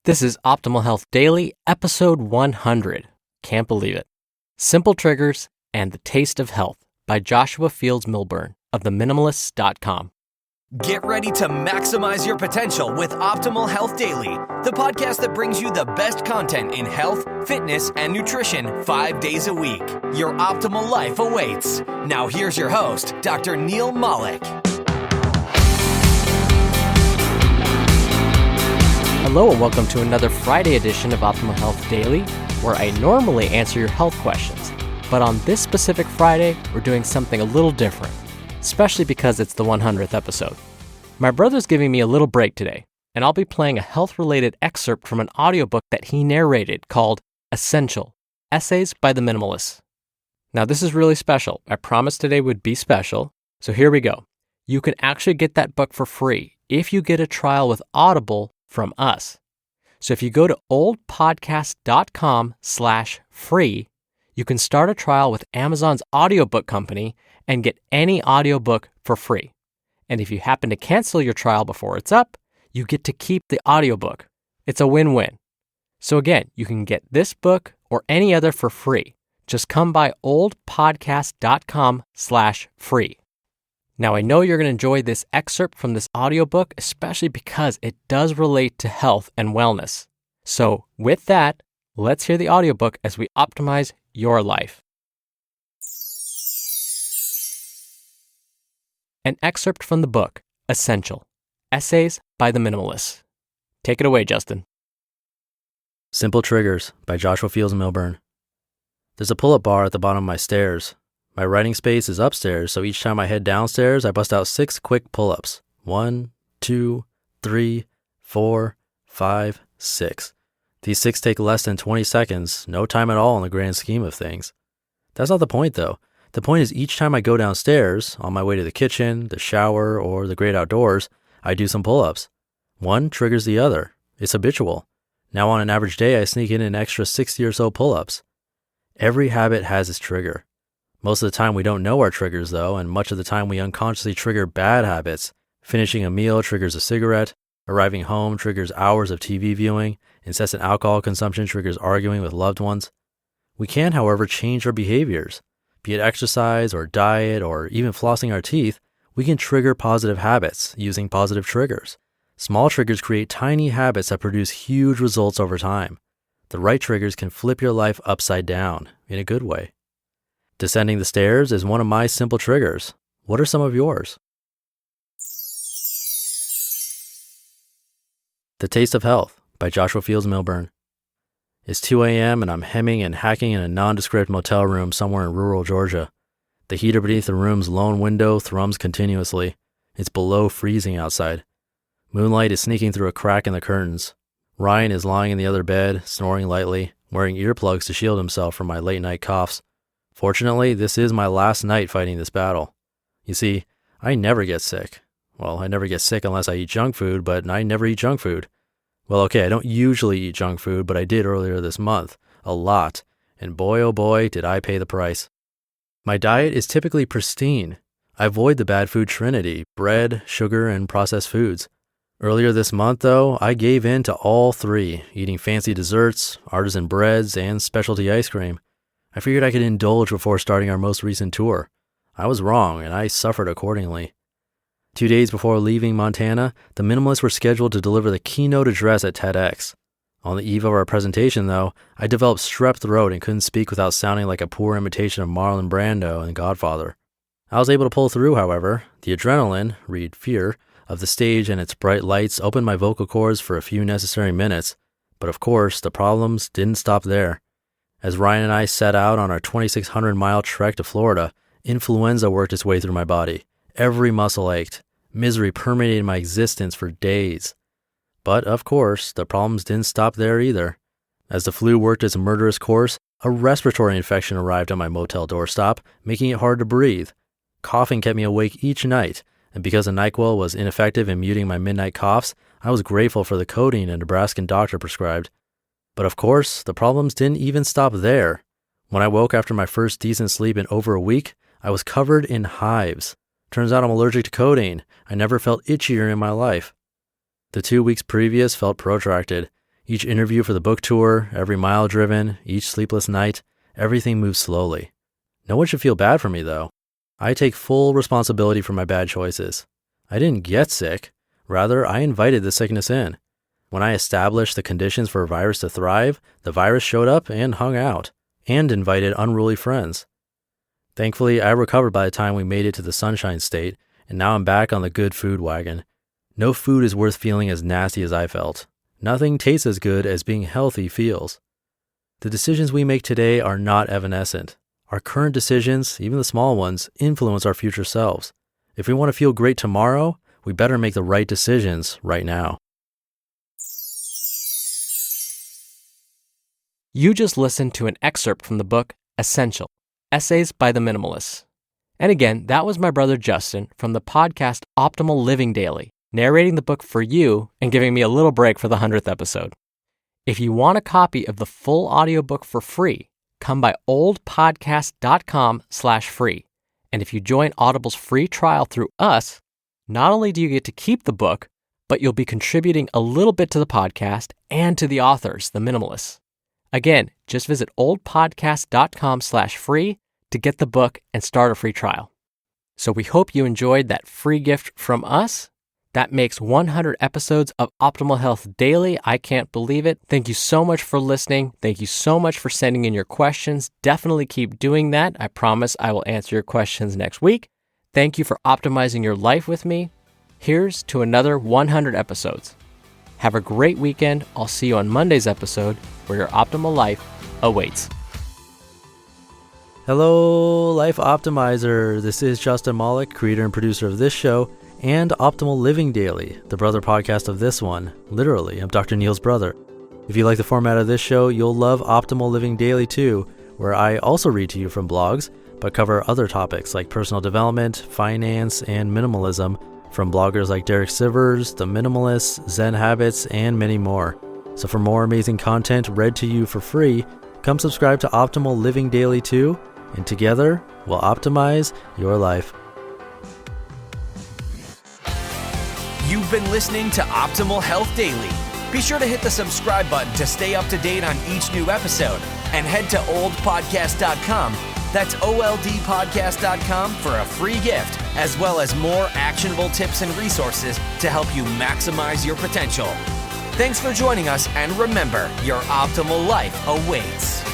This is Optimal Health Daily, episode 100. Can't believe it. Simple Triggers and the Taste of Health by Joshua Fields Millburn of the Minimalists.com. Get ready to maximize your potential with Optimal Health Daily, the podcast that brings you the best content in health, fitness, and nutrition 5 days a week. Your optimal life awaits. Now here's your host, Dr. Neil Malik. Hello and welcome to another Friday edition of Optimal Health Daily, where I normally answer your health questions. But on this specific Friday, we're doing something a little different, especially because it's the 100th episode. My brother's giving me a little break today, and I'll be playing a health-related excerpt from an audiobook that he narrated called Essential: Essays by the Minimalists. Now this is really special. I promised today would be special, so here we go. You can actually get that book for free if you get a trial with Audible from us. So if you go to oldpodcast.com/free, you can start a trial with Amazon's audiobook company and get any audiobook for free. And if you happen to cancel your trial before it's up, you get to keep the audiobook. It's a win-win. So again, you can get this book or any other for free. Just come by oldpodcast.com/free. Now, I know you're going to enjoy this excerpt from this audiobook, especially because it does relate to health and wellness. So with that, let's hear the audiobook as we optimize your life. An excerpt from the book, Essential: Essays by the Minimalists. Take it away, Justin. Simple Triggers by Joshua Fields Millburn. There's a pull-up bar at the bottom of my stairs. My writing space is upstairs, so each time I head downstairs, I bust out 6 quick pull-ups. 1, 2, 3, 4, 5, 6. These 6 take less than 20 seconds, no time at all in the grand scheme of things. That's not the point, though. The point is each time I go downstairs, on my way to the kitchen, the shower, or the great outdoors, I do some pull-ups. One triggers the other. It's habitual. Now on an average day, I sneak in an extra 60 or so pull-ups. Every habit has its trigger. Most of the time we don't know our triggers though, and much of the time we unconsciously trigger bad habits. Finishing a meal triggers a cigarette, arriving home triggers hours of TV viewing, incessant alcohol consumption triggers arguing with loved ones. We can, however, change our behaviors. Be it exercise or diet or even flossing our teeth, we can trigger positive habits using positive triggers. Small triggers create tiny habits that produce huge results over time. The right triggers can flip your life upside down in a good way. Descending the stairs is one of my simple triggers. What are some of yours? The Taste of Health by Joshua Fields Millburn. It's 2 a.m. and I'm hemming and hacking in a nondescript motel room somewhere in rural Georgia. The heater beneath the room's lone window thrums continuously. It's below freezing outside. Moonlight is sneaking through a crack in the curtains. Ryan is lying in the other bed, snoring lightly, wearing earplugs to shield himself from my late-night coughs. Fortunately, this is my last night fighting this battle. You see, I never get sick. Well, I never get sick unless I eat junk food, but I never eat junk food. Well, okay, I don't usually eat junk food, but I did earlier this month. A lot. And boy, oh boy, did I pay the price. My diet is typically pristine. I avoid the bad food trinity: bread, sugar, and processed foods. Earlier this month, though, I gave in to all 3, eating fancy desserts, artisan breads, and specialty ice cream. I figured I could indulge before starting our most recent tour. I was wrong, and I suffered accordingly. 2 days before leaving Montana, the Minimalists were scheduled to deliver the keynote address at TEDx. On the eve of our presentation, though, I developed strep throat and couldn't speak without sounding like a poor imitation of Marlon Brando in Godfather. I was able to pull through, however. The adrenaline, read fear, of the stage and its bright lights opened my vocal cords for a few necessary minutes. But of course, the problems didn't stop there. As Ryan and I set out on our 2,600-mile trek to Florida, influenza worked its way through my body. Every muscle ached. Misery permeated my existence for days. But, of course, the problems didn't stop there either. As the flu worked its murderous course, a respiratory infection arrived on my motel doorstop, making it hard to breathe. Coughing kept me awake each night, and because the NyQuil was ineffective in muting my midnight coughs, I was grateful for the codeine a Nebraskan doctor prescribed. But of course, the problems didn't even stop there. When I woke after my first decent sleep in over a week, I was covered in hives. Turns out I'm allergic to codeine. I never felt itchier in my life. The 2 weeks previous felt protracted. Each interview for the book tour, every mile driven, each sleepless night, everything moves slowly. No one should feel bad for me, though. I take full responsibility for my bad choices. I didn't get sick. Rather, I invited the sickness in. When I established the conditions for a virus to thrive, the virus showed up and hung out, and invited unruly friends. Thankfully, I recovered by the time we made it to the Sunshine State, and now I'm back on the good food wagon. No food is worth feeling as nasty as I felt. Nothing tastes as good as being healthy feels. The decisions we make today are not evanescent. Our current decisions, even the small ones, influence our future selves. If we want to feel great tomorrow, we better make the right decisions right now. You just listened to an excerpt from the book Essential: Essays by the Minimalists. And again, that was my brother Justin from the podcast Optimal Living Daily, narrating the book for you and giving me a little break for the 100th episode. If you want a copy of the full audiobook for free, come by oldpodcast.com/free. And if you join Audible's free trial through us, not only do you get to keep the book, but you'll be contributing a little bit to the podcast and to the authors, the Minimalists. Again, just visit oldpodcast.com/free to get the book and start a free trial. So we hope you enjoyed that free gift from us. That makes 100 episodes of Optimal Health Daily. I can't believe it. Thank you so much for listening. Thank you so much for sending in your questions. Definitely keep doing that. I promise I will answer your questions next week. Thank you for optimizing your life with me. Here's to another 100 episodes. Have a great weekend. I'll see you on Monday's episode where your optimal life awaits. Hello, Life Optimizer. This is Justin Malik, creator and producer of this show and Optimal Living Daily, the brother podcast of this one. Literally, I'm Dr. Neil's brother. If you like the format of this show, you'll love Optimal Living Daily too, where I also read to you from blogs, but cover other topics like personal development, finance, and minimalism from bloggers like Derek Sivers, The Minimalists, Zen Habits, and many more. So for more amazing content read to you for free, come subscribe to Optimal Living Daily too, and together we'll optimize your life. You've been listening to Optimal Health Daily. Be sure to hit the subscribe button to stay up to date on each new episode, and head to oldpodcast.com. That's oldpodcast.com for a free gift, as well as more actionable tips and resources to help you maximize your potential. Thanks for joining us, and remember, your optimal life awaits.